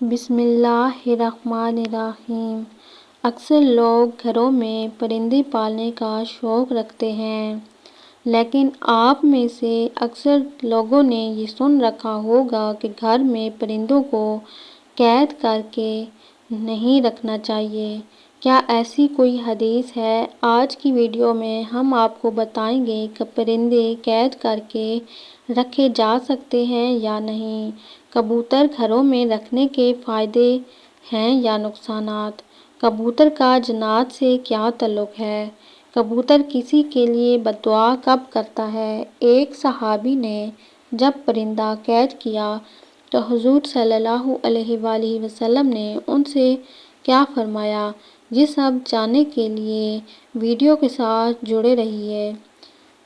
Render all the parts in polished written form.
بسم اللہ الرحمن الرحیم۔ اکثر لوگ گھروں میں پرندے پالنے کا شوق رکھتے ہیں، لیکن آپ میں سے اکثر لوگوں نے یہ سن رکھا ہوگا کہ گھر میں پرندوں کو قید کر کے نہیں رکھنا چاہیے۔ کیا ایسی کوئی حدیث ہے؟ آج کی ویڈیو میں ہم آپ کو بتائیں گے کہ پرندے قید کر کے رکھے جا سکتے ہیں یا نہیں۔ کبوتر گھروں میں رکھنے کے فائدے ہیں یا نقصانات؟ کبوتر کا جنات سے کیا تعلق ہے؟ کبوتر کسی کے لیے بد دعا کب کرتا ہے؟ ایک صحابی نے جب پرندہ قید کیا تو حضور صلی اللہ علیہ وآلہ وسلم نے ان سے کیا فرمایا؟ یہ سب جاننے کے لیے ویڈیو کے ساتھ جڑے رہیے۔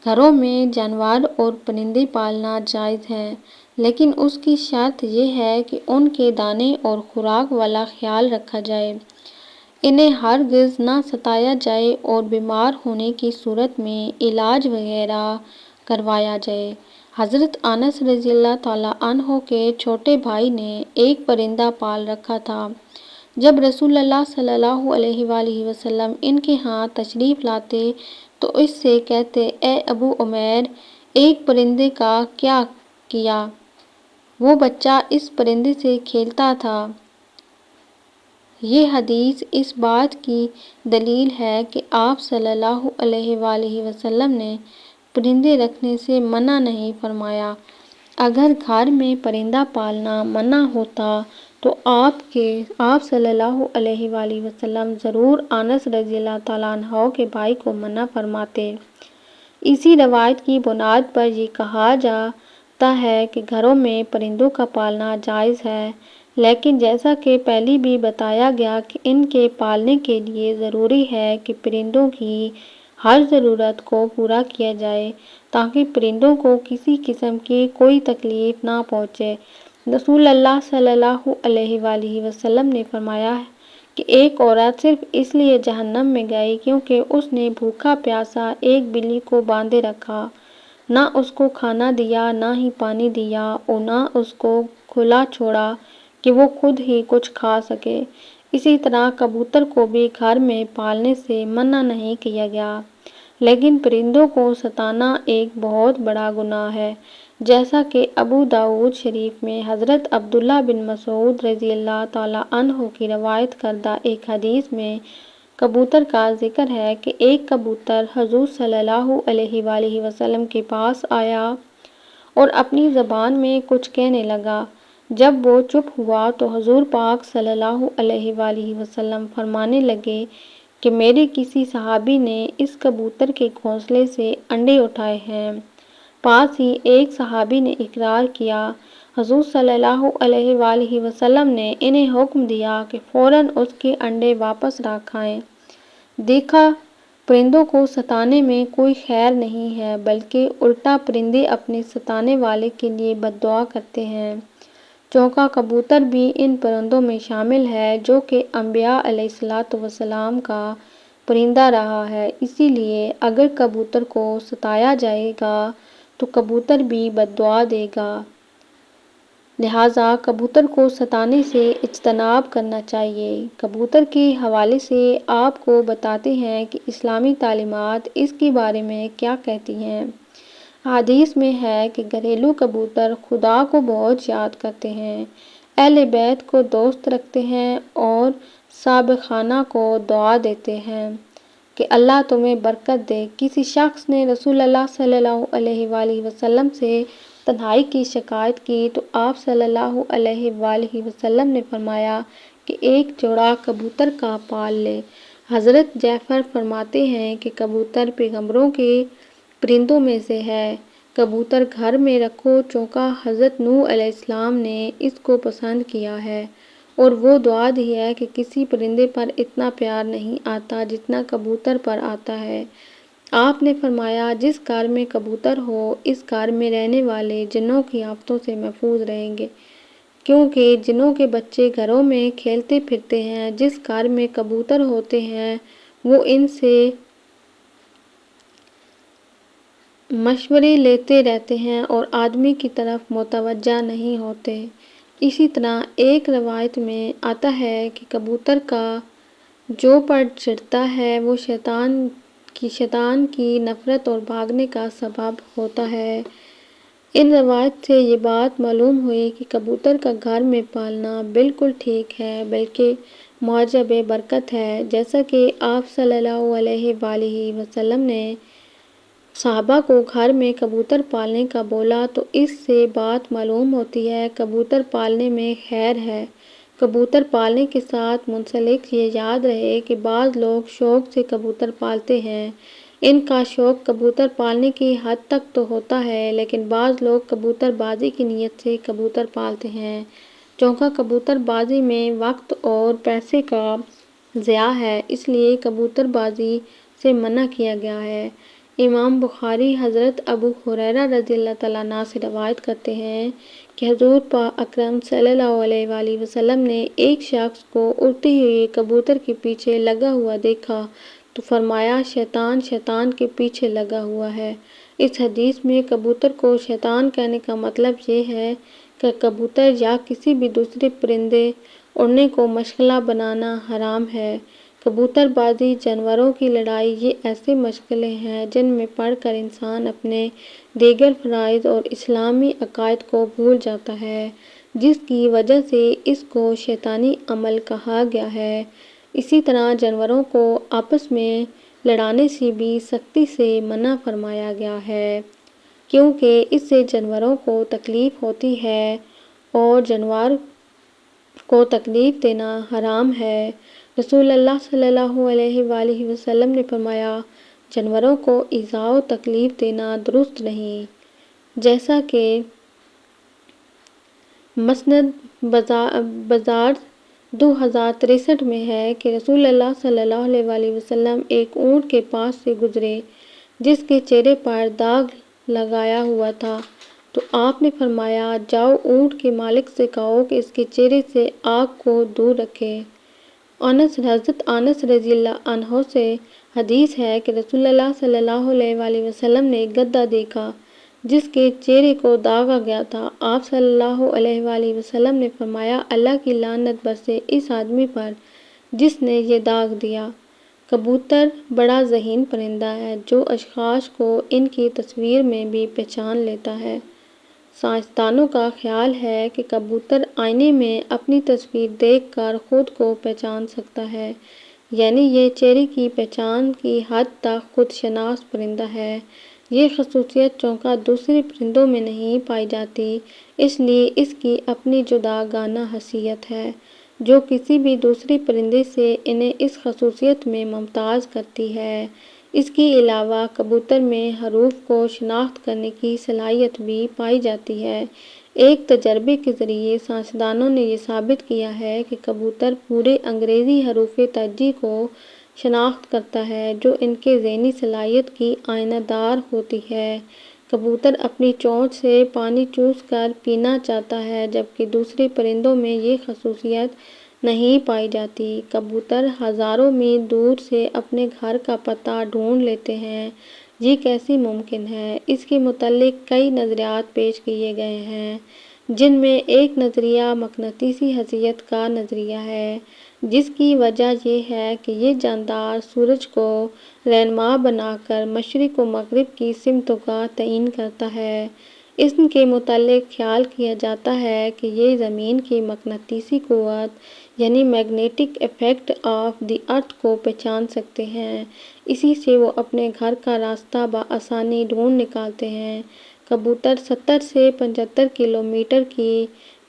گھروں میں جانور اور پرندے پالنا جائز ہے، لیکن اس کی شرط یہ ہے کہ ان کے دانے اور خوراک والا خیال رکھا جائے، انہیں ہرگز نہ ستایا جائے اور بیمار ہونے کی صورت میں علاج وغیرہ کروایا جائے۔ حضرت انس رضی اللہ تعالیٰ عنہ کے چھوٹے بھائی نے ایک پرندہ پال رکھا تھا۔ جب رسول اللہ صلی اللہ علیہ وآلہ وسلم ان کے ہاں تشریف لاتے تو اس سے کہتے، اے ابو عمیر، ایک پرندے کا کیا کیا؟ وہ بچہ اس پرندے سے کھیلتا تھا۔ یہ حدیث اس بات کی دلیل ہے کہ آپ صلی اللہ علیہ وآلہ وسلم نے پرندے رکھنے سے منع نہیں فرمایا۔ اگر گھر میں پرندہ پالنا منع ہوتا تو آپ صلی اللہ علیہ وآلہ وسلم ضرور انس رضی اللہ تعالیٰ عنہ کے بھائی کو منع فرماتے۔ اسی روایت کی بنیاد پر یہ کہا جاتا ہے کہ گھروں میں پرندوں کا پالنا جائز ہے، لیکن جیسا کہ پہلے بھی بتایا گیا کہ ان کے پالنے کے لیے ضروری ہے کہ پرندوں کی ہر ضرورت کو پورا کیا جائے تاکہ پرندوں کو کسی قسم کی کوئی تکلیف نہ پہنچے۔ رسول اللہ صلی اللہ علیہ وآلہ وسلم نے فرمایا کہ ایک عورت صرف اس لیے جہنم میں گئی کیونکہ اس نے بھوکا پیاسا ایک بلی کو باندھے رکھا، نہ اس کو کھانا دیا، نہ ہی پانی دیا، اور نہ اس کو کھلا چھوڑا کہ وہ خود ہی کچھ کھا سکے۔ اسی طرح کبوتر کو بھی گھر میں پالنے سے منع نہیں کیا گیا، لیکن پرندوں کو ستانا ایک بہت بڑا گناہ ہے، جیسا کہ ابو داؤد شریف میں حضرت عبداللہ بن مسعود رضی اللہ تعالیٰ عنہ کی روایت کردہ ایک حدیث میں کبوتر کا ذکر ہے کہ ایک کبوتر حضور صلی اللہ علیہ وآلہ وسلم کے پاس آیا اور اپنی زبان میں کچھ کہنے لگا۔ جب وہ چپ ہوا تو حضور پاک صلی اللہ علیہ وآلہ وسلم فرمانے لگے کہ میرے کسی صحابی نے اس کبوتر کے گھونسلے سے انڈے اٹھائے ہیں۔ پاس ہی ایک صحابی نے اقرار کیا۔ حضور صلی اللہ علیہ وآلہ وسلم نے انہیں حکم دیا کہ فوراً اس کے انڈے واپس رکھ آئیں۔ دیکھا، پرندوں کو ستانے میں کوئی خیر نہیں ہے، بلکہ الٹا پرندے اپنے ستانے والے کے لیے بد دعا کرتے ہیں۔ چونکہ کبوتر بھی ان پرندوں میں شامل ہے جو کہ انبیاء علیہ السلام کا پرندہ رہا ہے، اسی لیے اگر کبوتر کو ستایا جائے گا تو کبوتر بھی بد دعا دے گا، لہٰذا کبوتر کو ستانے سے اجتناب کرنا چاہیے۔ کبوتر کے حوالے سے آپ کو بتاتے ہیں کہ اسلامی تعلیمات اس کے بارے میں کیا کہتی ہیں۔ حدیث میں ہے کہ گھریلو کبوتر خدا کو بہت یاد کرتے ہیں، اہل بیت کو دوست رکھتے ہیں اور سابقانہ کو دعا دیتے ہیں کہ اللہ تمہیں برکت دے۔ کسی شخص نے رسول اللہ صلی اللہ علیہ وآلہ وسلم سے تنہائی کی شکایت کی تو آپ صلی اللہ علیہ وآلہ وسلم نے فرمایا کہ ایک جوڑا کبوتر کا پال لے۔ حضرت جعفر فرماتے ہیں کہ کبوتر پیغمبروں کے پرندوں میں سے ہے۔ کبوتر گھر میں رکھو، چونکہ حضرت نوح علیہ السلام نے اس کو پسند کیا ہے، اور وہ دعا دی ہے کہ کسی پرندے پر اتنا پیار نہیں آتا جتنا کبوتر پر آتا ہے۔ آپ نے فرمایا، جس گھر میں کبوتر ہو، اس گھر میں رہنے والے جنوں کی آفتوں سے محفوظ رہیں گے، کیونکہ جنوں کے بچے گھروں میں کھیلتے پھرتے ہیں۔ جس گھر میں کبوتر ہوتے ہیں وہ ان سے مشورے لیتے رہتے ہیں اور آدمی کی طرف متوجہ نہیں ہوتے، اسی طرح ایک روایت میں آتا ہے کہ کبوتر کا جو پر چڑھتا ہے وہ شیطان کی نفرت اور بھاگنے کا سبب ہوتا ہے۔ ان روایت سے یہ بات معلوم ہوئی کہ کبوتر کا گھر میں پالنا بالکل ٹھیک ہے، بلکہ موجب برکت ہے۔ جیسا کہ آپ صلی اللہ علیہ وآلہ وسلم نے صحابہ کو گھر میں کبوتر پالنے کا بولا تو اس سے بات معلوم ہوتی ہے کبوتر پالنے میں خیر ہے۔ کبوتر پالنے کے ساتھ منسلک یہ یاد رہے کہ بعض لوگ شوق سے کبوتر پالتے ہیں۔ ان کا شوق کبوتر پالنے کی حد تک تو ہوتا ہے، لیکن بعض لوگ کبوتر بازی کی نیت سے کبوتر پالتے ہیں، چونکہ کبوتر بازی میں وقت اور پیسے کا ضیاع ہے، اس لیے کبوتر بازی سے منع کیا گیا ہے۔ امام بخاری حضرت ابو ہریرہ رضی اللہ تعالیٰ عنہ سے روایت کرتے ہیں کہ حضور پاک اکرم صلی اللہ علیہ وآلہ وسلم نے ایک شخص کو اڑتے ہوئے کبوتر کے پیچھے لگا ہوا دیکھا تو فرمایا شیطان کے پیچھے لگا ہوا ہے۔ اس حدیث میں کبوتر کو شیطان کہنے کا مطلب یہ ہے کہ کبوتر یا کسی بھی دوسرے پرندے اڑنے کو مشغلہ بنانا حرام ہے۔ کبوتر بازی، جانوروں کی لڑائی، یہ ایسے مشغلے ہیں جن میں پڑھ کر انسان اپنے دیگر فرائض اور اسلامی عقائد کو بھول جاتا ہے، جس کی وجہ سے اس کو شیطانی عمل کہا گیا ہے۔ اسی طرح جانوروں کو آپس میں لڑانے سے بھی سختی سے منع فرمایا گیا ہے، کیونکہ اس سے جانوروں کو تکلیف ہوتی ہے اور جانور کو تکلیف دینا حرام ہے۔ رسول اللہ صلی اللہ علیہ وآلہ وسلم نے فرمایا جانوروں کو ایذا و تکلیف دینا درست نہیں، جیسا کہ مسند بازار 2063 میں ہے کہ رسول اللہ صلی اللہ علیہ وآلہ وسلم ایک اونٹ کے پاس سے گزرے جس کے چہرے پر داغ لگایا ہوا تھا، تو آپ نے فرمایا جاؤ اونٹ کے مالک سے کہو کہ اس کے چہرے سے آگ کو دور رکھے۔ حضرت انس رضی اللہ عنہ سے حدیث ہے کہ رسول اللہ صلی اللہ علیہ وآلہ وسلم نے ایک گدھا دیکھا جس کے چہرے کو داغا گیا تھا۔ آپ صلی اللہ علیہ وآلہ وسلم نے فرمایا اللہ کی لعنت برسے اس آدمی پر جس نے یہ داغ دیا۔ کبوتر بڑا ذہین پرندہ ہے جو اشخاص کو ان کی تصویر میں بھی پہچان لیتا ہے۔ سائنسدانوں کا خیال ہے کہ کبوتر آئینے میں اپنی تصویر دیکھ کر خود کو پہچان سکتا ہے، یعنی یہ چہرے کی پہچان کی حد تک خود شناس پرندہ ہے۔ یہ خصوصیت چونکہ دوسرے پرندوں میں نہیں پائی جاتی، اس لیے اس کی اپنی جداگانہ حیثیت ہے جو کسی بھی دوسرے پرندے سے انہیں اس خصوصیت میں ممتاز کرتی ہے۔ اس کے علاوہ کبوتر میں حروف کو شناخت کرنے کی صلاحیت بھی پائی جاتی ہے۔ ایک تجربے کے ذریعے سائنسدانوں نے یہ ثابت کیا ہے کہ کبوتر پورے انگریزی حروف تہجی کو شناخت کرتا ہے جو ان کے ذہنی صلاحیت کی آئینہ دار ہوتی ہے۔ کبوتر اپنی چونچ سے پانی چوس کر پینا چاہتا ہے، جبکہ دوسرے پرندوں میں یہ خصوصیت نہیں پائی جاتی۔ کبوتر ہزاروں میل دور سے اپنے گھر کا پتہ ڈھونڈ لیتے ہیں، یہ کیسے ممکن ہے؟ اس کے متعلق کئی نظریات پیش کیے گئے ہیں، جن میں ایک نظریہ مقناطیسی حیثیت کا نظریہ ہے، جس کی وجہ یہ ہے کہ یہ جاندار سورج کو رہنما بنا کر مشرق و مغرب کی سمتوں کا تعین کرتا ہے۔ اس کے متعلق خیال کیا جاتا ہے کہ یہ زمین کی مقناطیسی قوت یعنی میگنیٹک ایفیکٹ آف دی ارتھ کو پہچان سکتے ہیں، اسی سے وہ اپنے گھر کا راستہ بآسانی ڈھونڈ نکالتے ہیں۔ کبوتر 70 سے 75 کلومیٹر کی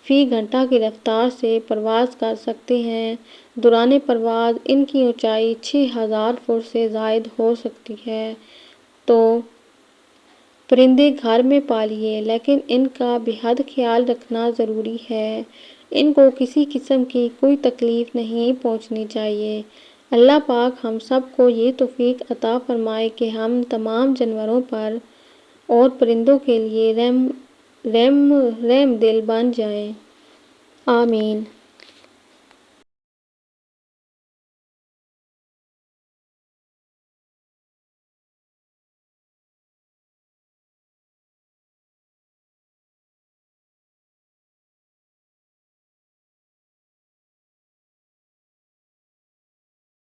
فی گھنٹہ کی رفتار سے پرواز کر سکتے ہیں۔ دوران پرواز ان کی اونچائی 6000 فٹ سے زائد ہو سکتی ہے۔ تو پرندے گھر میں پالیے، لیکن ان کا بے حد خیال رکھنا ضروری ہے۔ ان کو کسی قسم کی کوئی تکلیف نہیں پہنچانی چاہیے۔ اللہ پاک ہم سب کو یہ توفیق عطا فرمائے کہ ہم تمام جانوروں پر اور پرندوں کے لیے رحم دل بن جائیں۔ آمین۔